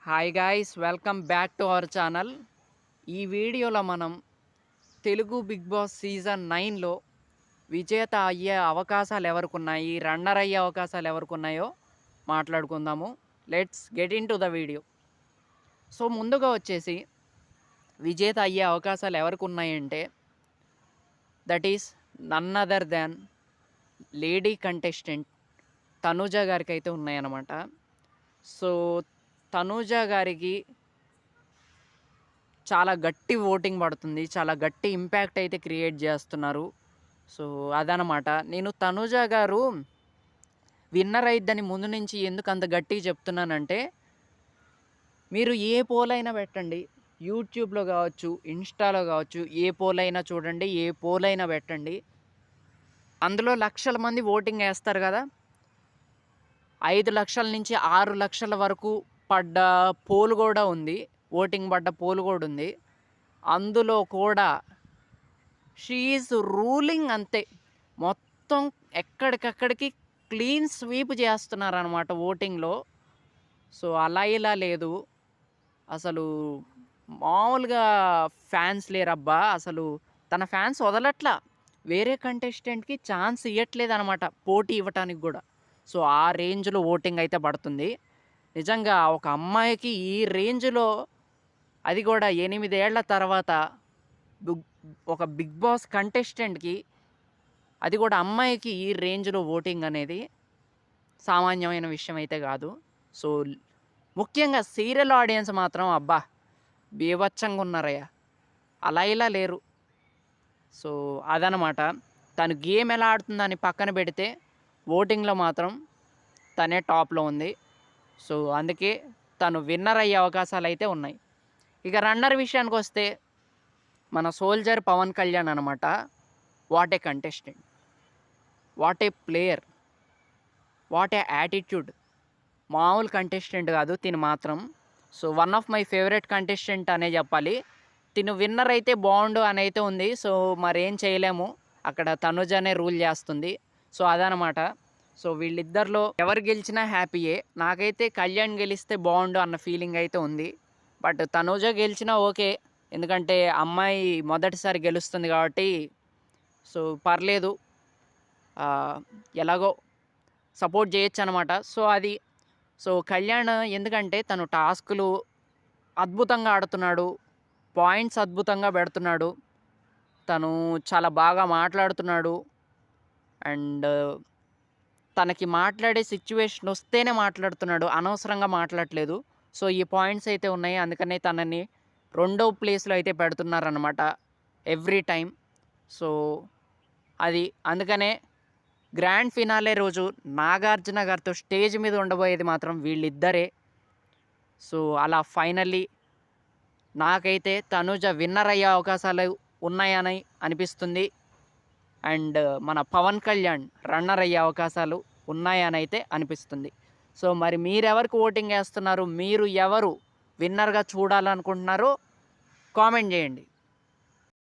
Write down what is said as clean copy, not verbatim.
Hi guys, welcome back to our channel. ఈ వీడియోలో మనం తెలుగు బిగ్ బాస్ సీజన్ 9లో విజేత అయ్యే అవకాశాలు ఎవరికున్నాయి, రన్నర్ అయ్యే అవకాశాలు ఎవరికున్నాయో మాట్లాడుకుందాము. Let's get into the video. So ముందుగా వచ్చేసి విజేత అయ్యే అవకాశాలు ఎవరికి ఉన్నాయంటే that is none other than lady contestant Tanuja గారికి అయితే ఉన్నాయన్నమాట. సో తనూజ గారికి చాలా గట్టి ఓటింగ్ పడుతుంది. చాలా గట్టి ఇంపాక్ట్ అయితే క్రియేట్ చేస్తున్నారు. సో అదనమాట. నేను తనూజ గారు విన్నర్ అయిద్దని ముందు నుంచి ఎందుకు అంత గట్టిగా చెప్తున్నానంటే, మీరు ఏ పోల్ అయినా పెట్టండి, యూట్యూబ్లో కావచ్చు, ఇన్స్టాలో కావచ్చు, ఏ పోల్ అయినా చూడండి, ఏ పోల్ అయినా పెట్టండి, అందులో లక్షల మంది ఓటింగ్ వేస్తారు కదా. 5 లక్షల నుంచి 6 లక్షల వరకు పడ్డ పోల్ కూడా ఉంది, ఓటింగ్ పడ్డ పోల్ కూడా ఉంది. అందులో కూడా షీ ఈజ్ రూలింగ్ అంతే. మొత్తం ఎక్కడికక్కడికి క్లీన్ స్వీప్ చేస్తున్నారనమాట ఓటింగ్లో. సో అలా ఇలా లేదు, అసలు మామూలుగా ఫ్యాన్స్ లేరబ్బా. అసలు తన ఫ్యాన్స్ వదలట్లా, వేరే కంటెస్టెంట్కి ఛాన్స్ ఇవ్వట్లేదు అనమాట పోటీ ఇవ్వటానికి కూడా. సో ఆ రేంజ్లో ఓటింగ్ అయితే పడుతుంది. నిజంగా ఒక అమ్మాయికి ఈ రేంజ్లో, అది కూడా 8 ఏళ్ల తర్వాత ఒక బిగ్ బాస్ కంటెస్టెంట్కి, అది కూడా అమ్మాయికి ఈ రేంజ్లో ఓటింగ్ అనేది సామాన్యమైన విషయం అయితే కాదు. సో ముఖ్యంగా సీరియల్ ఆడియన్స్ మాత్రం అబ్బా బీభత్సంగా ఉన్నారయ్యా, అలా ఇలా లేరు. సో అదనమాట. తను గేమ్ ఎలా ఆడుతుందని పక్కన పెడితే ఓటింగ్లో మాత్రం తనే టాప్లో ఉంది. సో అందుకే తను విన్నర్ అయ్యే అవకాశాలు అయితే ఉన్నాయి. ఇక రన్నర్ విషయానికి వస్తే మన సోల్జర్ పవన్ కళ్యాణ్ అనమాట. What a contestant, what a player, what a attitude. మామూలు కంటెస్టెంట్ కాదు తిను మాత్రం. So one of my favourite contestant అనే చెప్పాలి. తిను విన్నర్ అయితే బాగుండు అని అయితే ఉంది. సో మరేం చేయలేము, అక్కడ తనుజనే రూల్ చేస్తుంది. సో అదనమాట. సో వీళ్ళిద్దరిలో ఎవరు గెలిచినా హ్యాపీయే. నాకైతే కళ్యాణ్ గెలిస్తే బాగుండు అన్న ఫీలింగ్ అయితే ఉంది. బట్ తనూజ గెలిచినా ఓకే, ఎందుకంటే అమ్మాయి మొదటిసారి గెలుస్తుంది కాబట్టి. సో పర్లేదు, ఎలాగో సపోర్ట్ చేయొచ్చు అనమాట. సో అది. సో కళ్యాణ్ ఎందుకంటే తను టాస్కులు అద్భుతంగా ఆడుతున్నాడు, పాయింట్స్ అద్భుతంగా పెడుతున్నాడు, తను చాలా బాగా మాట్లాడుతున్నాడు. అండ్ తనకి మాట్లాడే సిచ్యువేషన్ వస్తేనే మాట్లాడుతున్నాడు, అనవసరంగా మాట్లాడట్లేదు. సో ఈ పాయింట్స్ అయితే ఉన్నాయి, అందుకనే తనని 2వ ప్లేస్లో అయితే పెడుతున్నారనమాట ఎవ్రీ టైం. సో అది అందుకనే గ్రాండ్ ఫినాలే రోజు నాగార్జున గారితో స్టేజ్ మీద ఉండబోయేది మాత్రం వీళ్ళిద్దరే. సో అలా ఫైనల్లీ నాకైతే తనూజ విన్నర్ అయ్యే అవకాశాలు ఉన్నాయని అనిపిస్తుంది. అండ్ మన పవన్ కళ్యాణ్ రన్నర్ అయ్యే అవకాశాలు ఉన్నాయని అయితే అనిపిస్తుంది. సో మరి మీరెవరికి ఓటింగ్ వేస్తున్నారు, మీరు ఎవరు విన్నర్గా చూడాలనుకుంటున్నారో కామెంట్ చేయండి.